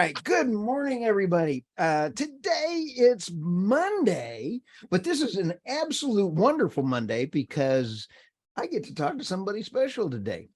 right. Good morning, everybody. Today it's Monday, but this is an absolute wonderful Monday because I get to talk to somebody special today.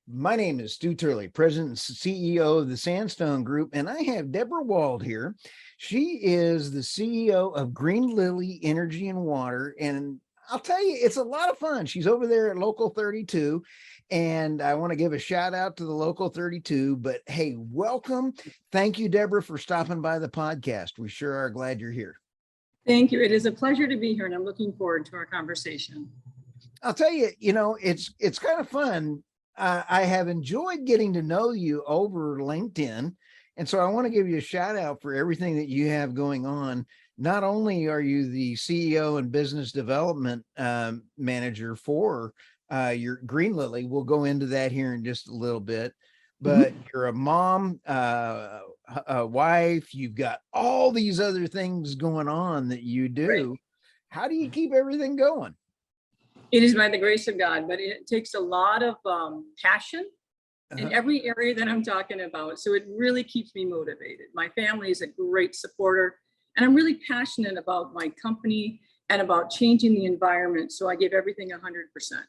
My name is Stu Turley, President and CEO of the Sandstone Group, and I have Debra Wold here. She is the CEO of GreneLily Energy and Water, and I'll tell you, it's a lot of fun. She's over there at Local 32, and I want to give a shout out to the Local 32, but hey, welcome. Thank you, Debra, for stopping by the podcast. We sure are glad you're here. Thank you. It is a pleasure to be here, and I'm looking forward to our conversation. I'll tell you, it's kind of fun. I have enjoyed getting to know you over LinkedIn. And so I want to give you a shout out for everything that you have going on. Not only are you the CEO and business development manager for your GreneLily, we'll go into that here in just a little bit, but you're a mom, a wife, you've got all these other things going on that you do. Right. How do you keep everything going? It is by the grace of God, but it takes a lot of passion in every area that I'm talking about. So it really keeps me motivated. My family is a great supporter, and I'm really passionate about my company and about changing the environment. So I give everything 100%.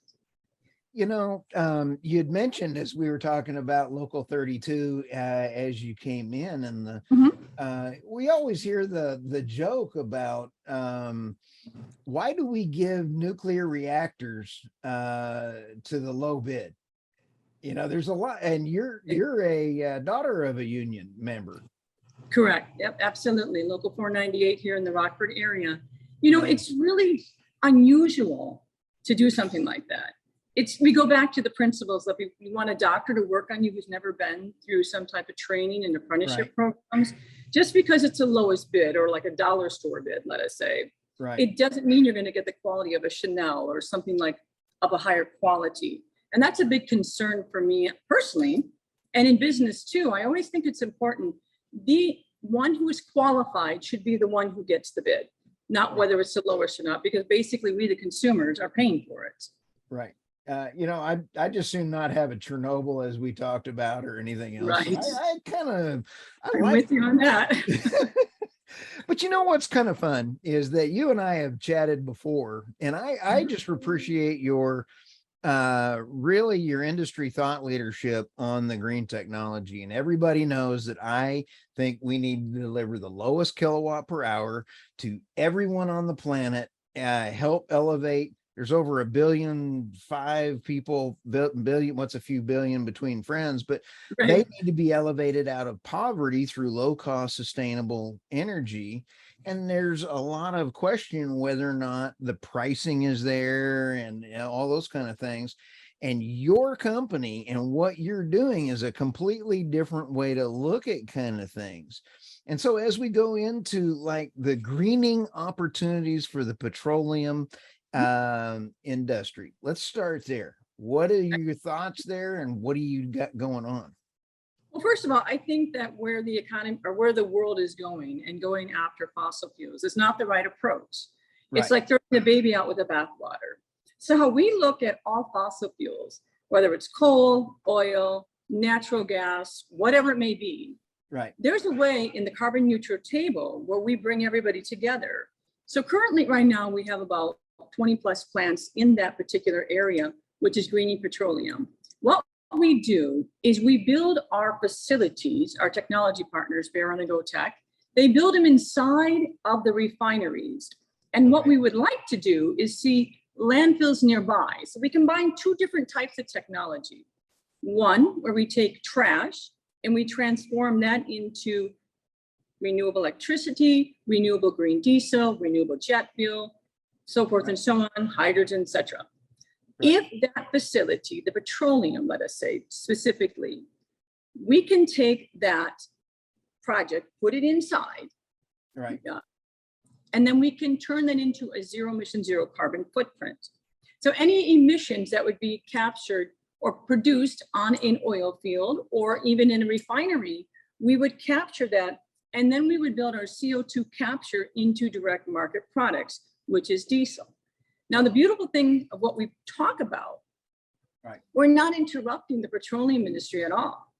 You had mentioned as we were talking about Local 32 as you came in, and we always hear the joke about why do we give nuclear reactors to the low bid? There's a lot, and you're a daughter of a union member. Correct. Yep, absolutely. Local 498 here in the Rockford area. It's really unusual to do something like that. We go back to the principles of you want a doctor to work on you who's never been through some type of training and apprenticeship programs. Just because it's the lowest bid or like a dollar store bid, let us say, it doesn't mean you're going to get the quality of a Chanel or something like of a higher quality. And that's a big concern for me personally. And in business too, I always think it's important. The one who is qualified should be the one who gets the bid, not whether it's the lowest or not, because basically we, the consumers, are paying for it. Right. I just soon not have a Chernobyl as we talked about or anything else. Right. I'm with you on that. But what's kind of fun is that you and I have chatted before, and I just appreciate your really your industry thought leadership on the green technology. And everybody knows that I think we need to deliver the lowest kilowatt per hour to everyone on the planet, help elevate. There's over 1.5 billion people, what's a few billion between friends, but they need to be elevated out of poverty through low cost, sustainable energy. And there's a lot of question whether or not the pricing is there and all those kind of things. And your company and what you're doing is a completely different way to look at kind of things. And so as we go into like the greening opportunities for the petroleum industry, let's start there. What are your thoughts there, and what do you got going on? Well, first of all, I think that where the economy or where the world is going and going after fossil fuels is not the right approach. It's like throwing the baby out with the bathwater. So how we look at all fossil fuels, whether it's coal, oil, natural gas, whatever it may be, there's a way in the carbon neutral table where we bring everybody together. So currently right now we have about 20 plus plants in that particular area, which is greening petroleum. What we do is we build our facilities, our technology partners, Bear on the Go Tech, they build them inside of the refineries. And what we would like to do is see landfills nearby. So we combine two different types of technology. One, where we take trash and we transform that into renewable electricity, renewable green diesel, renewable jet fuel, so forth and so on, hydrogen, etc. If that facility, the petroleum, let us say specifically, we can take that project, put it inside, and then we can turn that into a zero emission, zero carbon footprint. So any emissions that would be captured or produced on an oil field or even in a refinery, we would capture that, and then we would build our CO2 capture into direct market products, which is diesel. Now, the beautiful thing of what we talk about, we're not interrupting the petroleum industry at all.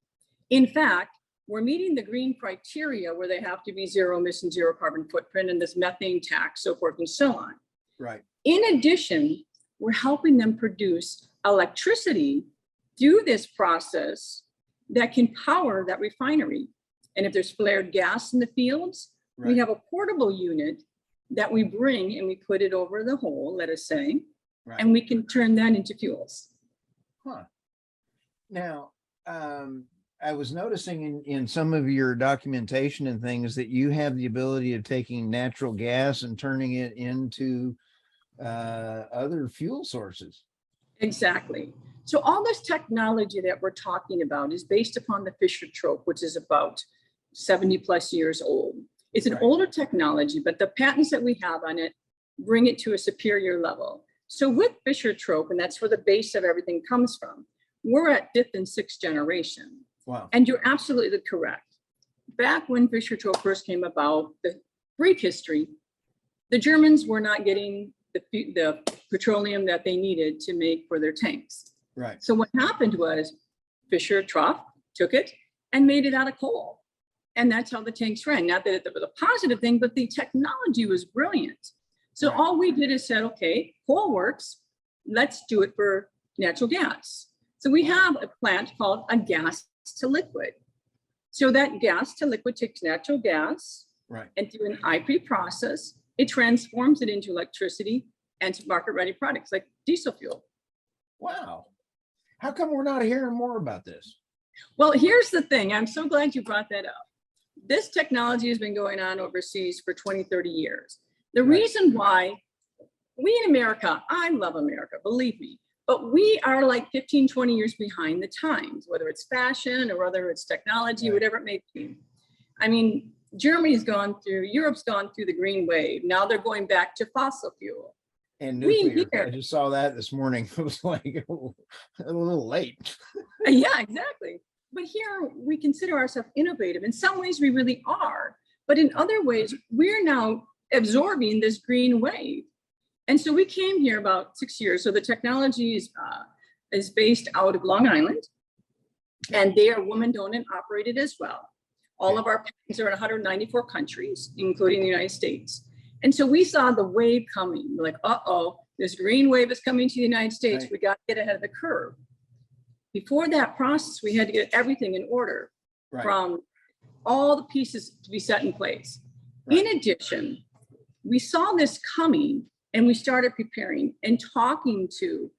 In fact, we're meeting the green criteria where they have to be zero emission, zero carbon footprint, and this methane tax, so forth and so on. Right. In addition, we're helping them produce electricity through this process that can power that refinery. And if there's flared gas in the fields, Right. we have a portable unit that we bring and we put it over the hole, let us say, Right. and we can turn that into fuels. Huh. Now, I was noticing in some of your documentation and things that you have the ability of taking natural gas and turning it into other fuel sources. Exactly. So all this technology that we're talking about is based upon the Fischer trope, which is about 70 plus years old. It's an Right. older technology, but the patents that we have on it bring it to a superior level. So with Fischer trope, and that's where the base of everything comes from, we're at 5th and 6th generation. Wow. And you're absolutely correct. Back when Fischer trope first came about, the brief history, the Germans were not getting the petroleum that they needed to make for their tanks. Right. So what happened was Fischer trough took it and made it out of coal. And that's how the tanks ran. Not that it was a positive thing, but the technology was brilliant. So Right. all we did is said, okay, coal works. Let's do it for natural gas. So we have a plant called a gas to liquid. So that gas to liquid takes natural gas, Right. and through an IP process, it transforms it into electricity and to market-ready products like diesel fuel. Wow. How come we're not hearing more about this? Well, here's the thing. I'm so glad you brought that up. This technology has been going on overseas for 20, 30 years. The Right. reason why we in America, I love America, believe me, but we are like 15, 20 years behind the times, whether it's fashion or whether it's technology, Right. whatever it may be. I mean, Germany's gone through, Europe's gone through the green wave. Now they're going back to fossil fuel. And We nuclear. here- I just saw that this morning. It was like a little late. Yeah, exactly. But here we consider ourselves innovative. In some ways we really are, but in other ways we're now absorbing this green wave. And so we came here about 6 years. So the technology is based out of Long Island, and they are woman-owned and operated as well. All of our patents are in 194 countries, including the United States. And so we saw the wave coming. We're like, uh-oh, this green wave is coming to the United States. Right. We got to get ahead of the curve. Before that process, we had to get everything in order, Right. from all the pieces to be set in place. Right. In addition, we saw this coming and we started preparing and talking to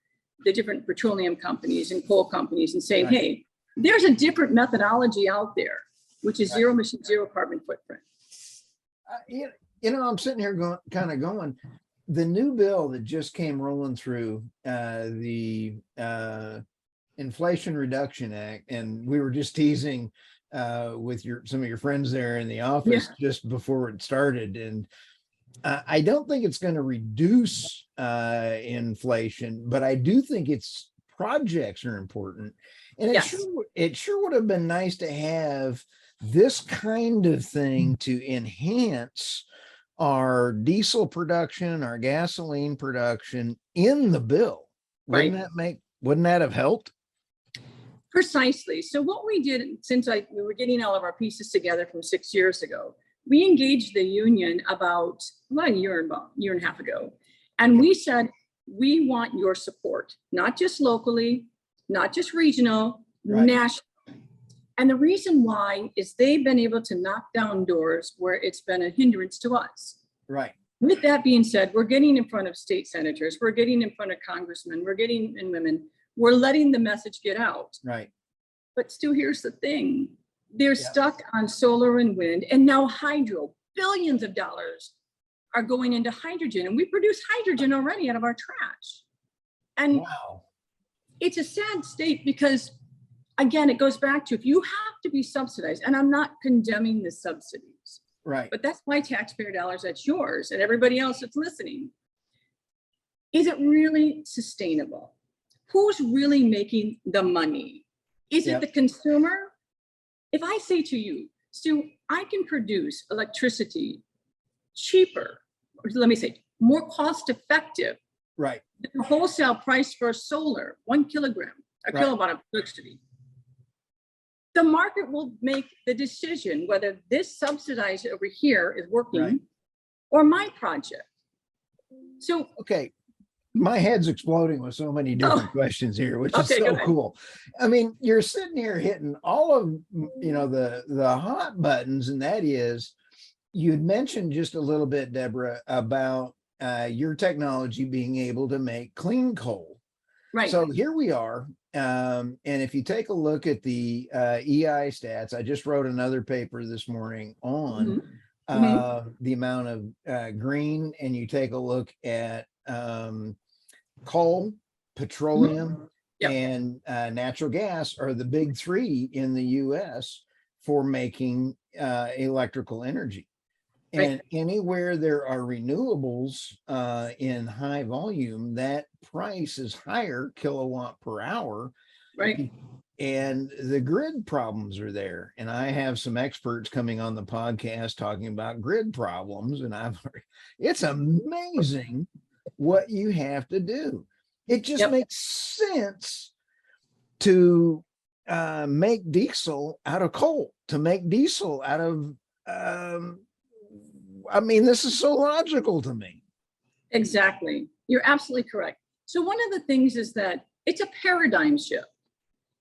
the different petroleum companies and coal companies and saying, Right. hey, there's a different methodology out there, which is Right. zero emission, zero carbon footprint. I'm sitting here going, the new bill that just came rolling through, the Inflation Reduction Act, and we were just teasing with some of your friends there in the office just before it started. And I don't think it's going to reduce inflation, but I do think its projects are important. And it sure would have been nice to have this kind of thing to enhance our diesel production, our gasoline production in the bill. Right. Wouldn't that have helped? Precisely. So what we did, since we were getting all of our pieces together from 6 years ago, we engaged the union about a year and a half ago. And we said, we want your support, not just locally, not just regional, Right. national. And the reason why is they've been able to knock down doors where it's been a hindrance to us. Right. With that being said, we're getting in front of state senators, we're getting in front of congressmen, we're getting in women, we're letting the message get out. Right. But Stu, here's the thing. They're stuck on solar and wind, and now hydro. Billions of dollars are going into hydrogen, and we produce hydrogen already out of our trash. And Wow. it's a sad state because, again, it goes back to, if you have to be subsidized, and I'm not condemning the subsidies, Right. but that's my taxpayer dollars, that's yours, and everybody else that's listening. Is it really sustainable? Who's really making the money? Is it the consumer? If I say to you, Stu, I can produce electricity cheaper, or let me say, more cost effective Right. than the wholesale price for solar, 1 kilogram, a Right. kilowatt of electricity. the market will make the decision whether this subsidized over here is working Right. or my project. So, okay, my head's exploding with so many different questions here, which is okay, go so ahead. cool. I mean, you're sitting here hitting all of, you know, the hot buttons, and that is, you had mentioned just a little bit, Deborah, about your technology being able to make clean coal. Right. So here we are. And if you take a look at the EI stats, I just wrote another paper this morning on the amount of green, and you take a look at coal, petroleum, Yep. and natural gas are the big three in the US for making electrical energy. And anywhere there are renewables in high volume, that price is higher kilowatt per hour. Right. And the grid problems are there. And I have some experts coming on the podcast talking about grid problems. And it's amazing what you have to do. It just makes sense to make diesel out of coal, to make diesel out of I mean, this is so logical to me. Exactly. You're absolutely correct. So one of the things is that it's a paradigm shift.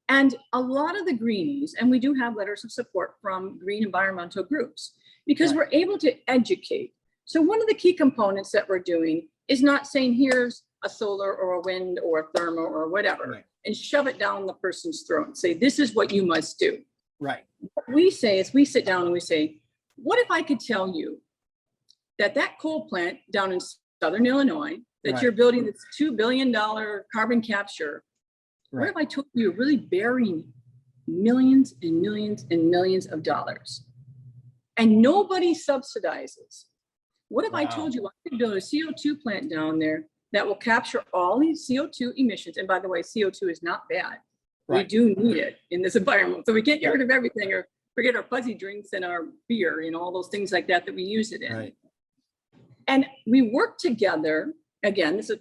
And a lot of the greenies, and we do have letters of support from green environmental groups, because we're able to educate. So one of the key components that we're doing is not saying here's a solar or a wind or a thermal or whatever, and shove it down the person's throat and say, this is what you must do. Right. What we say is we sit down and we say, what if I could tell you that coal plant down in Southern Illinois that you're building this $2 billion carbon capture, what if I told you you're really burying millions and millions and millions of dollars and nobody subsidizes? What if I told you I could build a CO2 plant down there that will capture all these CO2 emissions? And by the way, CO2 is not bad. We do need it in this environment. So we can't get rid of everything or forget our fuzzy drinks and our beer, you know, all those things like that we use it in. And we work together. Again, this is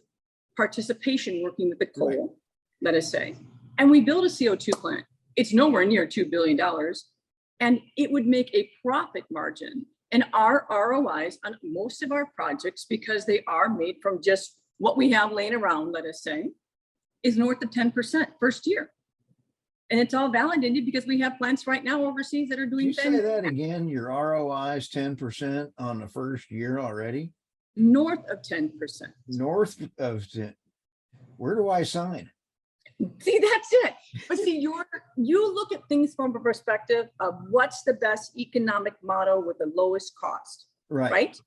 participation working with the coal, let us say. And we build a CO2 plant. It's nowhere near $2 billion. And it would make a profit margin. And our ROIs on most of our projects, because they are made from just what we have laying around, let us say, is north of 10% first year. And it's all validated because we have plants right now overseas that are doing things. Say that again, your ROI is 10% on the first year already? North of 10%. North of 10. Where do I sign? See, that's it. But see, you look at things from a perspective of what's the best economic model with the lowest cost, right?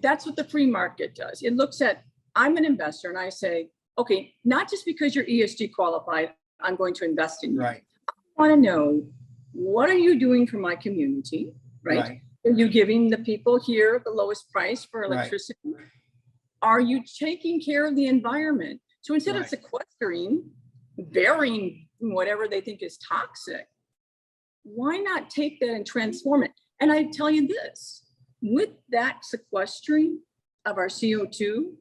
That's what the free market does. It looks at, I'm an investor and I say, okay, not just because you're ESG qualified, I'm going to invest in you. I want to know, what are you doing for my community, right? Are you giving the people here the lowest price for electricity? Are you taking care of the environment? So instead of sequestering, burying whatever they think is toxic, why not take that and transform it? And I tell you this, with that sequestering of our CO2,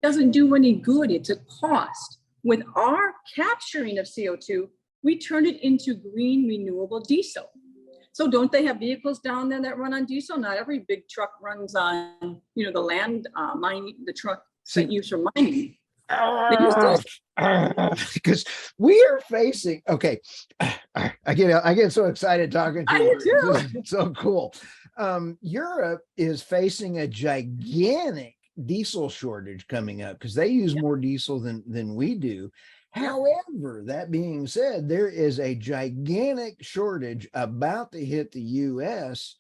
doesn't do any good. It's a cost. With our capturing of CO2, we turn it into green renewable diesel. So don't they have vehicles down there that run on diesel? Not every big truck runs on, you know, the land mining, the truck that used for mining. Because we are facing, I get so excited talking to you. It's so cool. Europe is facing a gigantic diesel shortage coming up because they use more diesel than we do. However, that being said, there is a gigantic shortage about to hit the US.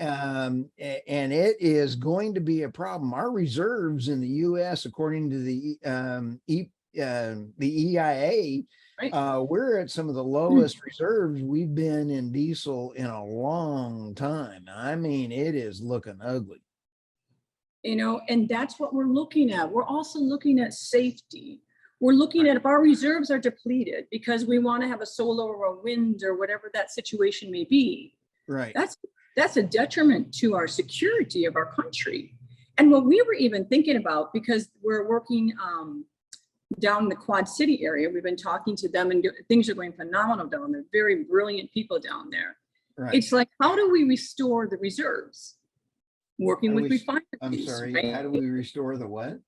And it is going to be a problem. Our reserves in the US, according to the EIA, we're at some of the lowest reserves we've been in diesel in a long time. I mean, it is looking ugly. You know, and that's what we're looking at. We're also looking at safety. We're looking at if our reserves are depleted because we want to have a solar or a wind or whatever that situation may be. That's a detriment to our security of our country. And what we were even thinking about, because we're working down in the Quad City area. We've been talking to them, and things are going phenomenal down there. Very brilliant people down there. Right. It's like, how do we restore the reserves? Working with refineries. I'm sorry, right? how do we restore the what?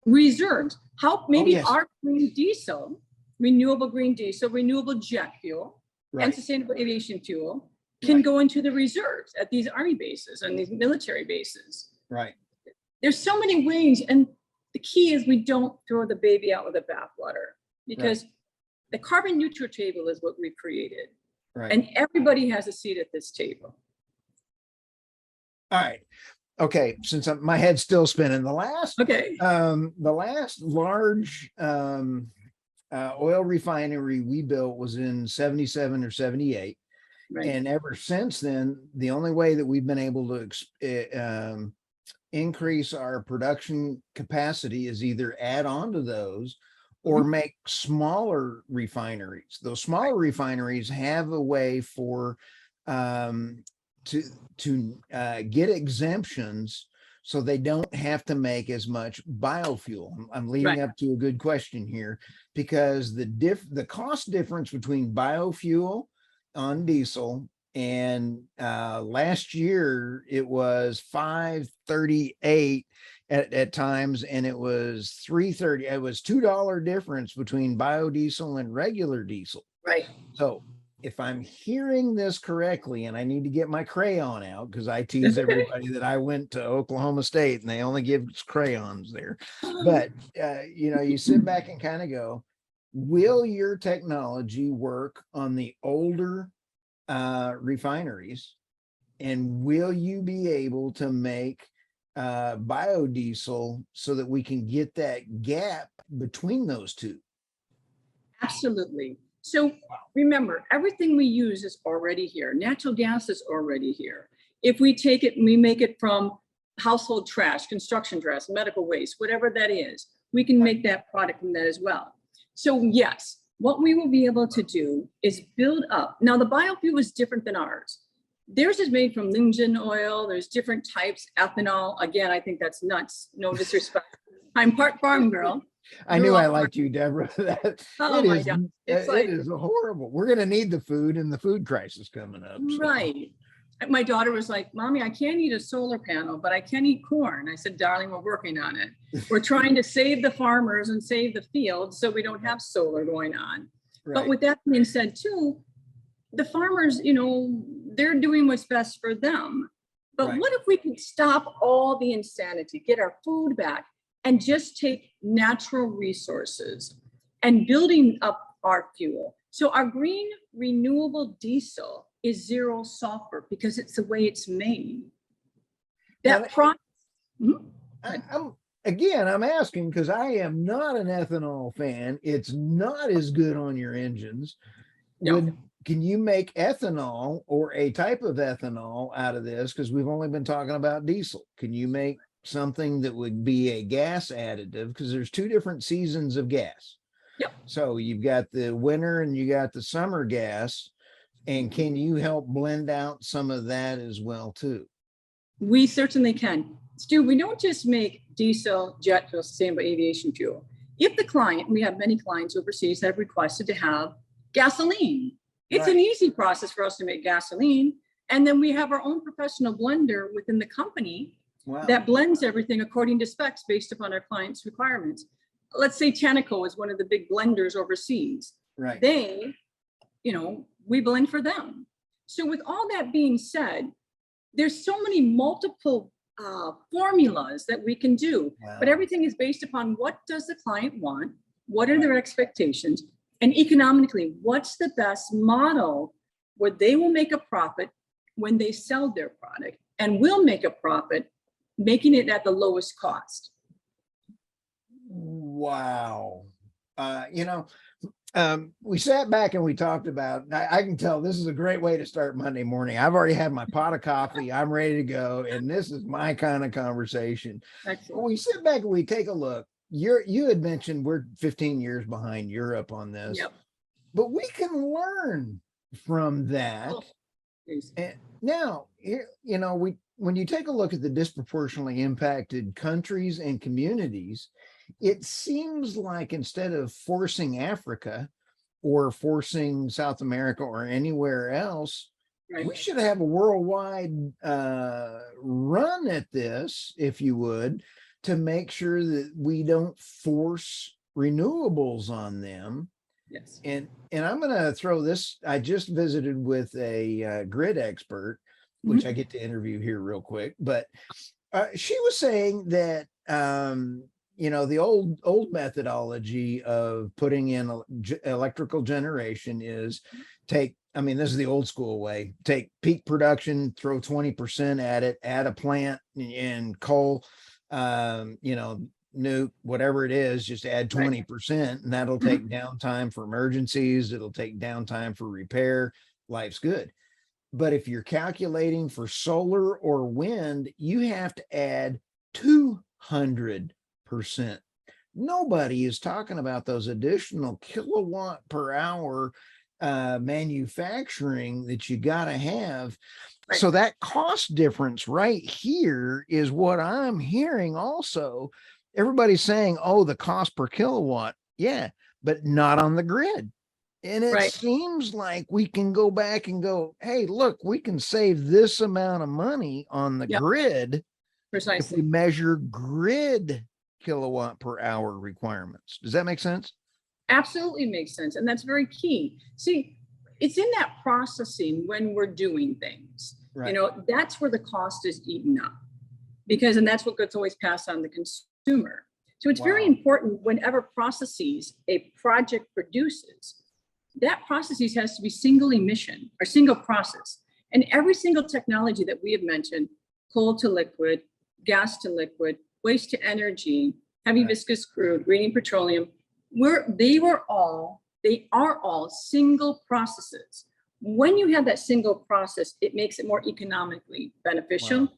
Reserves. How maybe yes. our green diesel, renewable green diesel, renewable jet fuel, Right. and sustainable aviation fuel can go into the reserves at these Army bases and these military bases. Right. There's so many ways, and the key is we don't throw the baby out with the bathwater, because the carbon neutral table is what we created. Right. And everybody has a seat at this table. All right. Okay. Since my head's still spinning, the last large oil refinery we built was in 77 or 78. Right. And ever since then, the only way that we've been able to increase our production capacity is either add on to those or make smaller refineries. Those smaller refineries have a way for to get exemptions, so they don't have to make as much biofuel. I'm leading up to a good question here, because the cost difference between biofuel on diesel and last year it was $5.38 at times, and it was $3.30. It was $2 difference between biodiesel and regular diesel. Right. So if I'm hearing this correctly, and I need to get my crayon out, because I tease everybody that I went to Oklahoma State and they only give us crayons there. But you sit back and kind of go, will your technology work on the older refineries, and will you be able to make biodiesel so that we can get that gap between those two? Absolutely. So remember, everything we use is already here. Natural gas is already here. If we take it and we make it from household trash, construction trash, medical waste, whatever that is, we can make that product from that as well. So yes, what we will be able to do is build up. Now, the biofuel is different than ours. Theirs is made from linseed oil. There's different types, ethanol. Again, I think that's nuts. No disrespect. I'm part farm girl. I knew I liked you, Deborah. It is horrible. We're going to need the food, and the food crisis coming up. So. Right. My daughter was like, Mommy, I can't eat a solar panel, but I can eat corn. I said, darling, we're working on it. We're trying to save the farmers and save the fields so we don't have solar going on. Right. But with that being said, too, the farmers, they're doing what's best for them. But what if we could stop all the insanity, get our food back, and just take natural resources and building up our fuel? So our green renewable diesel is zero sulfur because it's the way it's made. That process. I'm asking because I am not an ethanol fan. It's not as good on your engines. No. Can you make ethanol or a type of ethanol out of this? Because we've only been talking about diesel. Can you make something that would be a gas additive? Because there's two different seasons of gas. Yep. So you've got the winter and you got the summer gas. And can you help blend out some of that as well, too? We certainly can. Stu, we don't just make diesel, jet fuel, sustainable aviation fuel. If the client, we have many clients overseas that have requested to have gasoline. It's an easy process for us to make gasoline. And then we have our own professional blender within the company that blends everything according to specs based upon our clients' requirements. Let's say Tenneco is one of the big blenders overseas. Right. They, we blend for them. So with all that being said, there's so many multiple formulas that we can do, but everything is based upon what does the client want? What are their expectations? And economically, what's the best model where they will make a profit when they sell their product and will make a profit making it at the lowest cost? Wow. We sat back and we talked about, I can tell this is a great way to start Monday morning. I've already had my pot of coffee. I'm ready to go. And this is my kind of conversation. Excellent. We sit back and we take a look. You had mentioned we're 15 years behind Europe on this, but we can learn from that. And now, when you take a look at the disproportionately impacted countries and communities, it seems like instead of forcing Africa or forcing South America or anywhere else, Right. we should have a worldwide run at this, if you would, to make sure that we don't force renewables on them. Yes. And I'm going to throw this. I just visited with a grid expert, which I get to interview here real quick, but she was saying that the old methodology of putting in electrical generation is this is the old school way. Take peak production, throw 20% at it, add a plant in coal, nuke, whatever it is, just add 20%, and that'll take downtime for emergencies. It'll take downtime for repair. Life's good. But if you're calculating for solar or wind, you have to add 200%. Nobody is talking about those additional kilowatt per hour manufacturing that you got to have. Right. So that cost difference right here is what I'm hearing also. Everybody's saying, oh, the cost per kilowatt. Yeah, but not on the grid. And it seems like we can go back and go, hey, look, we can save this amount of money on the grid. Precisely. If we measure grid kilowatt per hour requirements. Does that make sense? Absolutely makes sense. And that's very key. See, it's in that processing when we're doing things, that's where the cost is eaten up and that's what gets always passed on to the consumer. So it's very important whenever processes a project produces, that processes has to be single emission or single process. And every single technology that we have mentioned, coal to liquid, gas to liquid, waste to energy, heavy viscous crude, green petroleum, they are all single processes. When you have that single process, it makes it more economically beneficial.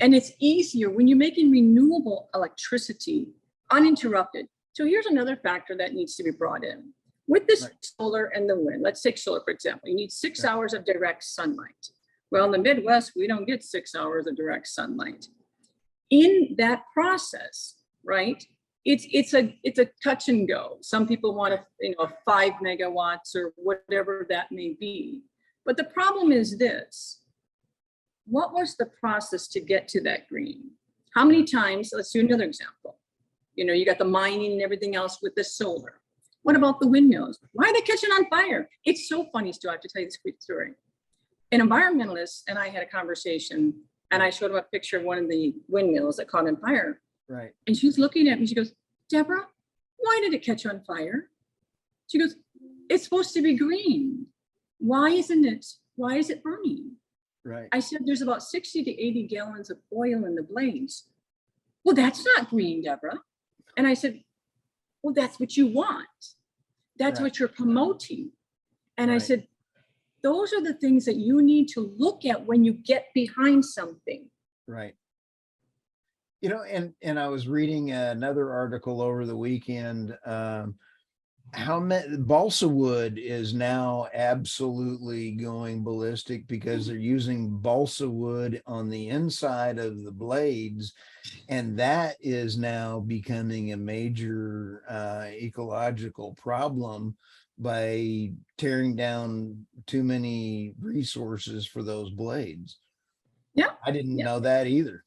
And it's easier when you're making renewable electricity uninterrupted. So here's another factor that needs to be brought in. With this solar and the wind, let's take solar, for example, you need 6 hours of direct sunlight. Well, in the Midwest, we don't get 6 hours of direct sunlight. In that process, it's a touch and go. Some people want 5 megawatts or whatever that may be. But the problem is this: what was the process to get to that green? How many times? Let's do another example. You got the mining and everything else with the solar. What about the windmills? Why are they catching on fire? It's so funny, Stu. I have to tell you this quick story. An environmentalist and I had a conversation, and I showed him a picture of one of the windmills that caught on fire. Right. And she's looking at me. She goes, Deborah, why did it catch on fire? She goes, it's supposed to be green. Why isn't it? Why is it burning? Right. I said, there's about 60 to 80 gallons of oil in the blades. Well, that's not green, Deborah. And I said, well, that's what you want. That's what you're promoting. And I said, those are the things that you need to look at when you get behind something. Right. And I was reading another article over the weekend. How many balsa wood is now absolutely going ballistic because they're using balsa wood on the inside of the blades, and that is now becoming a major ecological problem by tearing down too many resources for those blades. Yeah, I didn't know that either.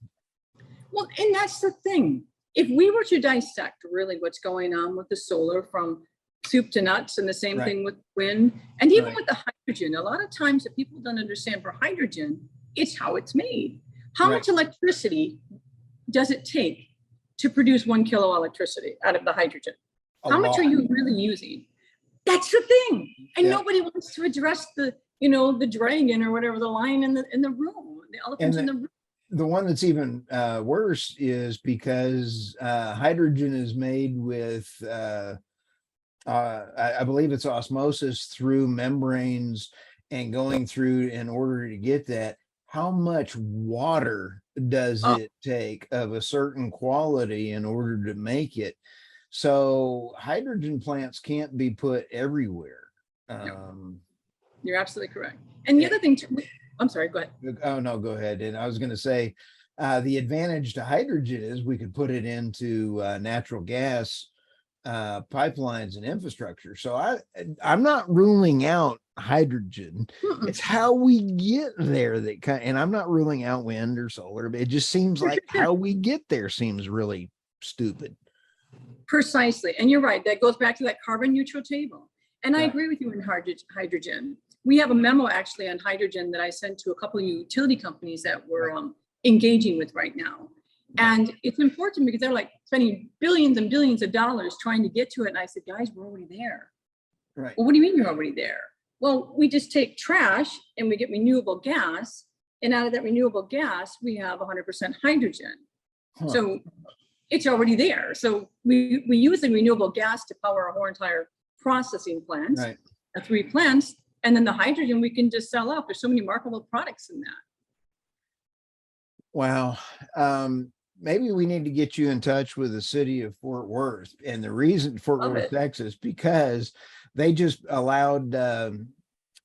Well, and that's the thing. If we were to dissect really what's going on with the solar from soup to nuts, and the same thing with wind, and even with the hydrogen, a lot of times that people don't understand for hydrogen, it's how it's made. How much electricity does it take to produce 1 kilo of electricity out of the hydrogen? How much are you really using? That's the thing. And nobody wants to address the dragon or whatever, the lion in the room, the elephant in the room. The one that's even worse is because hydrogen is made with, I believe it's osmosis through membranes and going through in order to get that. How much water does it take of a certain quality in order to make it? So hydrogen plants can't be put everywhere. You're absolutely correct. And the other thing too, I'm sorry, go ahead. Oh, no, go ahead. And I was going to say, The advantage to hydrogen is we could put it into natural gas pipelines and infrastructure. So I'm not ruling out hydrogen. It's how we get there that kind, and I'm not ruling out wind or solar, but it just seems like how we get there seems really stupid. Precisely. And you're right. That goes back to that carbon neutral table. And I agree with you in hydrogen. We have a memo actually on hydrogen that I sent to a couple of utility companies that we're engaging with right now. And it's important because they're like spending billions and billions of dollars trying to get to it. And I said, guys, we're already there. Right. Well, what do you mean you're already there? Well, we just take trash and we get renewable gas. And out of that renewable gas, we have 100% hydrogen. So it's already there. So we use the renewable gas to power our whole entire processing plants, 3 plants. And then the hydrogen we can just sell out. There's so many marketable products in that. Wow. Maybe we need to get you in touch with the city of Fort Worth, and the reason Fort Worth, Texas, because they just allowed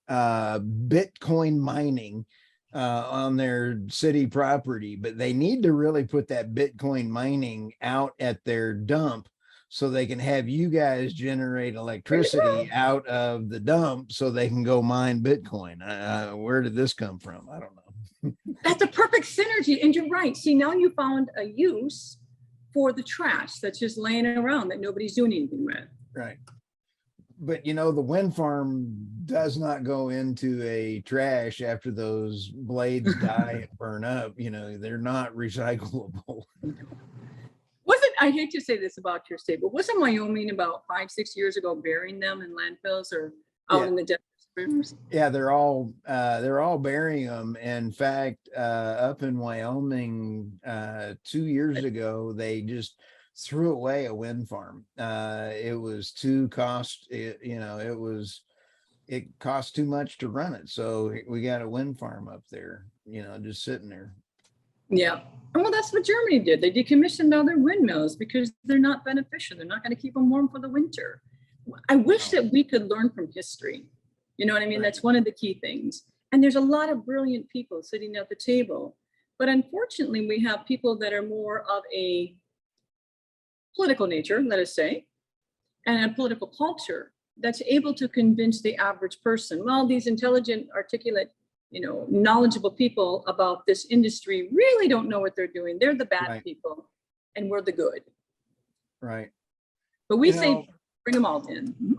Bitcoin mining on their city property, but they need to really put that Bitcoin mining out at their dump so they can have you guys generate electricity out of the dump so they can go mine Bitcoin. Where did this come from? I don't know. That's a perfect synergy. And you're right. See, now you found a use for the trash that's just laying around that nobody's doing anything with. Right. But you know, the wind farm does not go into a trash after those blades die and burn up. You know, they're not recyclable. I hate to say this about your state, but wasn't Wyoming about 5-6 years ago burying them in landfills or out in the desert? Yeah, they're all burying them. In fact, up in Wyoming 2 years ago, they just threw away a wind farm. It was too it cost too much to run it. So we got a wind farm up there, just sitting there. Yeah. Well, that's what Germany did. They decommissioned all their windmills because they're not beneficial. They're not going to keep them warm for the winter. I wish that we could learn from history. You know what I mean? That's one of the key things. And there's a lot of brilliant people sitting at the table. But unfortunately, we have people that are more of a political nature, let us say, and a political culture that's able to convince the average person, well, these intelligent, articulate, knowledgeable people about this industry really don't know what they're doing. They're the bad people and we're the good. Right. But we say, bring them all in.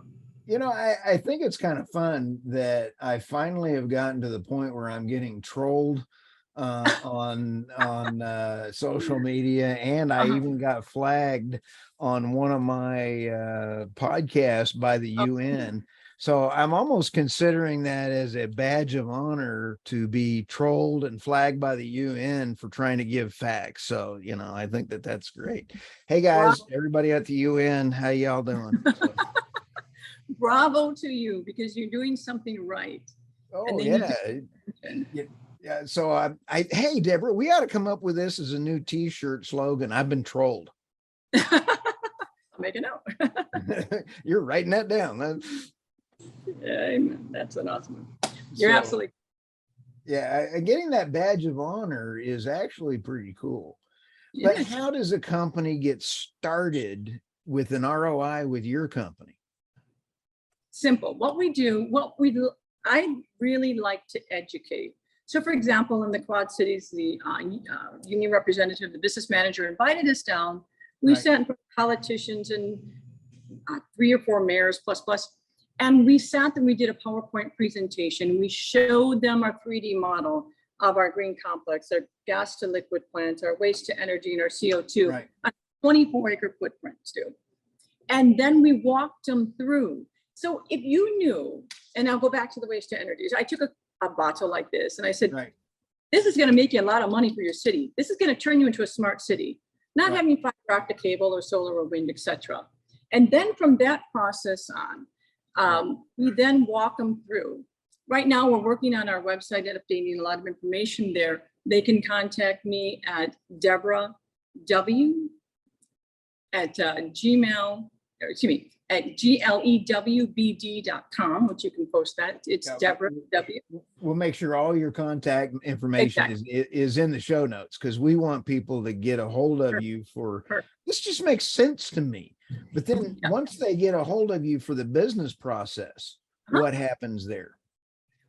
I think it's kind of fun that I finally have gotten to the point where I'm getting trolled on social media, and I even got flagged on one of my podcasts by the UN. So I'm almost considering that as a badge of honor to be trolled and flagged by the UN for trying to give facts. So, I think that that's great. Hey guys, everybody at the UN, how y'all doing? Bravo to you, because you're doing something right. Oh, yeah. Yeah. So hey, Debra, we ought to come up with this as a new t-shirt slogan. I've been trolled. I'll make a note. You're writing that down. Amen. That's an awesome one. You're absolutely. Yeah. Getting that badge of honor is actually pretty cool. But how does a company get started with an ROI with your company? Simple. I really like to educate. So for example, in the Quad Cities, the union representative, the business manager invited us down. We sat in front of politicians and 3 or 4 mayors plus. And we sat and we did a PowerPoint presentation. We showed them our 3D model of our green complex, our gas to liquid plants, our waste to energy, and our CO2 on 24-acre footprints too. And then we walked them through. So if you knew, and I'll go back to the waste to energy. I took a bottle like this and I said, this is going to make you a lot of money for your city. This is going to turn you into a smart city, not having fiber optic cable or solar or wind, etc. And then from that process on, we then walk them through. Right now, we're working on our website and updating a lot of information there. They can contact me at Debra W at at GLEWBD.com, which you can post that. It's Debra W. We'll make sure all your contact information is in the show notes, because we want people to get a hold of you for, this just makes sense to me. But then once they get a hold of you for the business process, what happens there?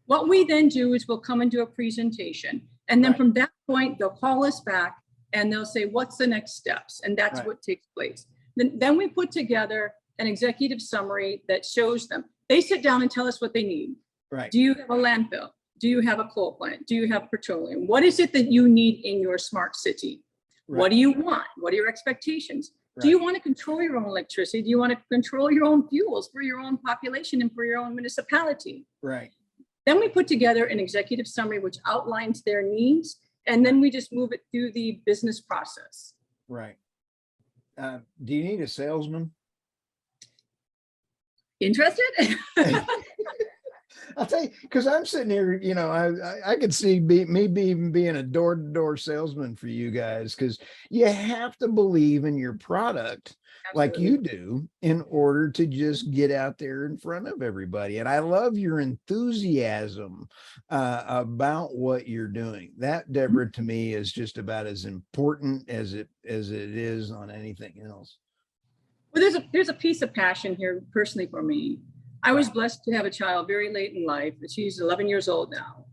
What we then do is we'll come and do a presentation. And then from that point, they'll call us back and they'll say, what's the next steps? And that's what takes place. Then we put together an executive summary that shows them. They sit down and tell us what they need. Do you have a landfill? Do you have a coal plant? Do you have petroleum? What is it that you need in your smart city? What do you want? What are your expectations? Do you want to control your own electricity? Do you want to control your own fuels for your own population and for your own municipality? Then we put together an executive summary which outlines their needs, and then we just move it through the business process. Do you need a salesman? Interested? I'll tell you, because I'm sitting here, you know, I could see me being a door-to-door salesman for you guys, because you have to believe in your product like you do in order to just get out there in front of everybody. And I love your enthusiasm about what you're doing. That, Debra, to me is just about as important as it is on anything else. Well, there's a piece of passion here personally for me. I was blessed to have a child very late in life. She's 11 years old now.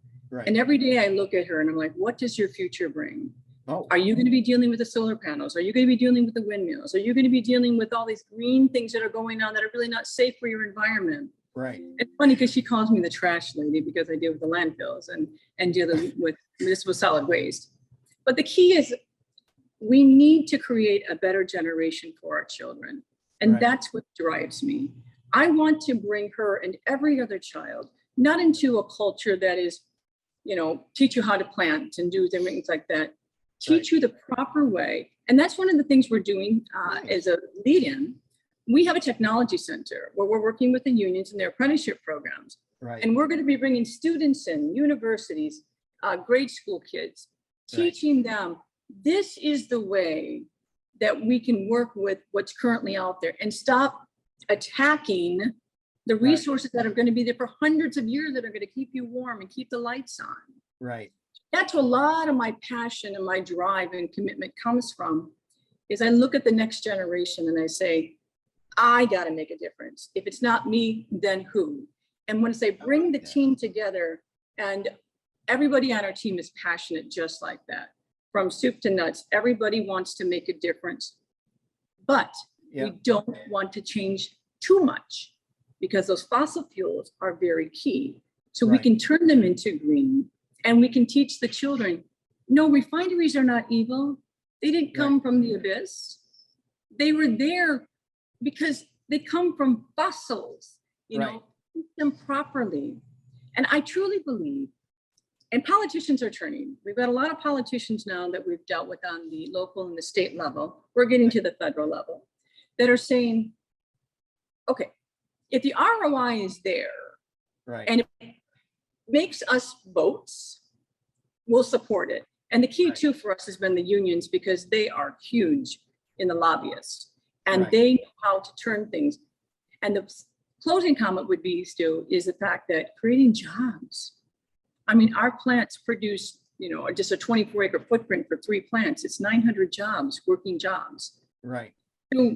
And every day I look at her and I'm like, what does your future bring? Are you going to be dealing with the solar panels? Are you going to be dealing with the windmills? Are you going to be dealing with all these green things that are going on that are really not safe for your environment? It's funny because she calls me the trash lady because I deal with the landfills and dealing with municipal solid waste. But the key is we need to create a better generation for our children. And that's what drives me. I want to bring her and every other child, not into a culture that is, you know, teach you how to plant and do things like that. Teach you the proper way. And that's one of the things we're doing as a lead-in. We have a technology center where we're working with the unions and their apprenticeship programs. And we're going to be bringing students in, universities, grade school kids, teaching them this is the way that we can work with what's currently out there and stop attacking the resources that are going to be there for hundreds of years that are going to keep you warm and keep the lights on. That's where a lot of my passion and my drive and commitment comes from, is I look at the next generation and I say, I got to make a difference. If it's not me, then who? And once I bring the team together, and everybody on our team is passionate just like that, from soup to nuts, everybody wants to make a difference, but we don't want to change too much because those fossil fuels are very key. So we can turn them into green, and we can teach the children, no, refineries are not evil. They didn't come from the abyss. They were there because they come from fossils, you know, teach them properly. And I truly believe, and politicians are turning. We've got a lot of politicians now that we've dealt with on the local and the state level. We're getting to the federal level that are saying, okay, if the ROI is there and it makes us votes, we'll support it. And the key too for us has been the unions, because they are huge in the lobbyists and they know how to turn things. And the closing comment would be, Stu, is the fact that creating jobs. I mean, our plants produce, you know, just a 24-acre footprint for 3 plants. It's 900 jobs, working jobs. So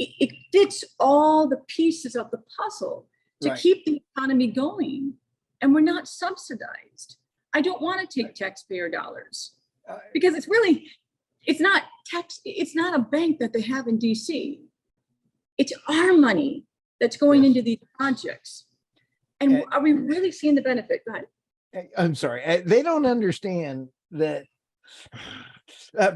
it fits all the pieces of the puzzle to keep the economy going. And we're not subsidized. I don't want to take taxpayer dollars because it's not a bank that they have in DC. It's our money that's going into these projects. And are we really seeing the benefit? Go ahead. I'm sorry. They don't understand that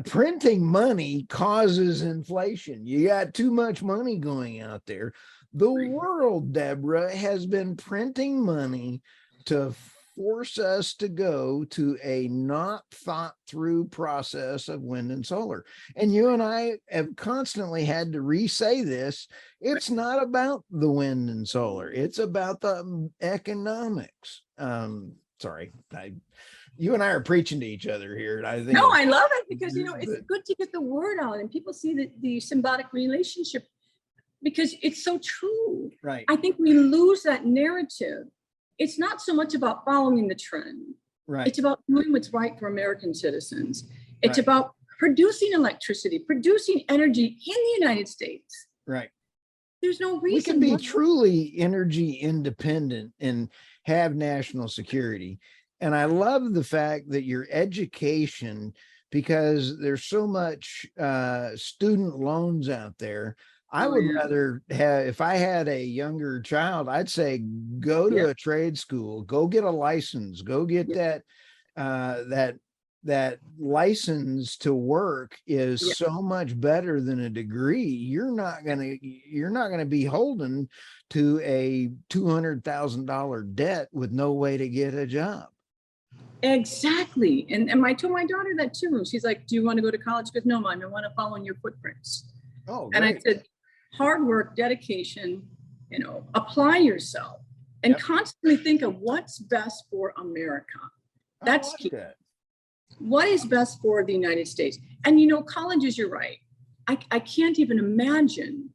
printing money causes inflation. You got too much money going out there. The world, Debra, has been printing money to force us to go to a not thought through process of wind and solar. And you and I have constantly had to re-say this. It's not about the wind and solar. It's about the economics. Sorry, you and I are preaching to each other here. I think. No, I love it because, you know, it's good to get the word out and people see the symbiotic relationship. because it's so true. Right. I think we lose that narrative. It's not so much about following the trend. Right. It's about doing what's right for American citizens. It's Right. about producing electricity, producing energy in the United States. Right. There's no reason We can be why. truly energy independent and have national security. And I love the fact that your education, because there's so much student loans out there. I would rather have, if I had a younger child, I'd say go to a trade school, go get a license, go get that license to work is so much better than a degree. You're not gonna be holden to a $200,000 debt with no way to get a job. Exactly. And I told my daughter that too. She's like, do you want to go to college? She goes, no, Mom, I want to follow in your footprints. Oh, and I said, hard work, dedication, apply yourself and constantly think of what's best for America. That's key. What is best for the United States? And colleges, you're right. I can't even imagine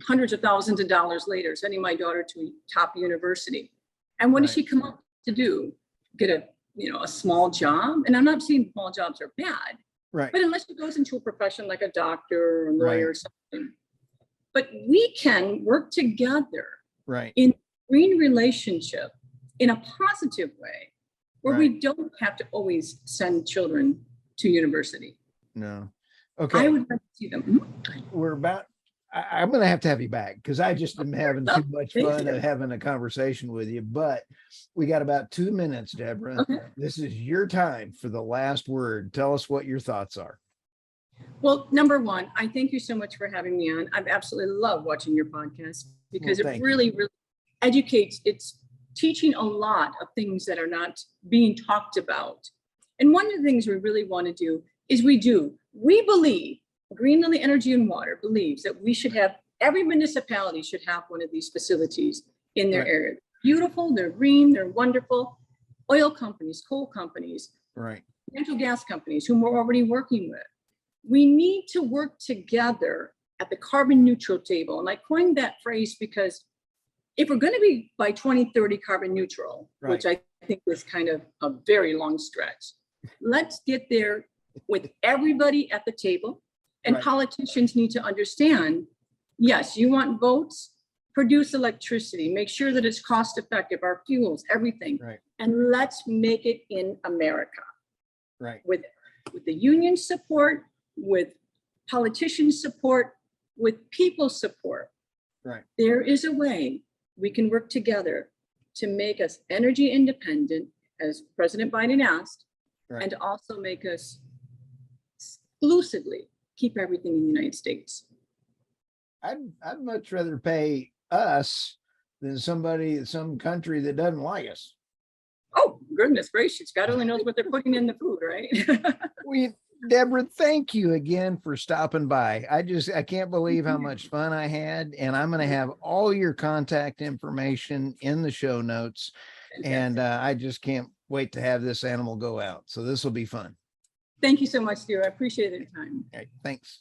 hundreds of thousands of dollars later sending my daughter to a top university. And what does she come up to do? Get a small job? And I'm not saying small jobs are bad, right? But unless she goes into a profession like a doctor or a lawyer or something. But we can work together in green relationship in a positive way, where we don't have to always send children to university. No. Okay. I would like to see them. I'm going to have you back because I just am having too much fun of having a conversation with you, but we got about 2 minutes, Deborah. Okay. This is your time for the last word. Tell us what your thoughts are. Well, number one, I thank you so much for having me on. I've absolutely loved watching your podcast because it really, really educates. It's teaching a lot of things that are not being talked about. And one of the things we really want to do is we believe, GreneLily Energy and Water believes that we should have, every municipality should have one of these facilities in their area. Beautiful, they're green, they're wonderful. Oil companies, coal companies, natural gas companies whom we're already working with. We need to work together at the carbon neutral table. And I coined that phrase because if we're going to be by 2030 carbon neutral, which I think is kind of a very long stretch, let's get there with everybody at the table. And politicians need to understand, yes, you want votes, produce electricity, make sure that it's cost effective, our fuels, everything. And let's make it in America. With the union support, with politicians support, with people support. There is a way we can work together to make us energy independent, as President Biden asked, and to also make us exclusively keep everything in the United States. I'd much rather pay us than some country that doesn't like us. Oh, goodness gracious. God only knows what they're putting in the food, right? Debra, thank you again for stopping by. I can't believe how much fun I had, and I'm going to have all your contact information in the show notes. And I just can't wait to have this animal go out. So this will be fun. Thank you so much, dear. I appreciate your time. Okay, thanks.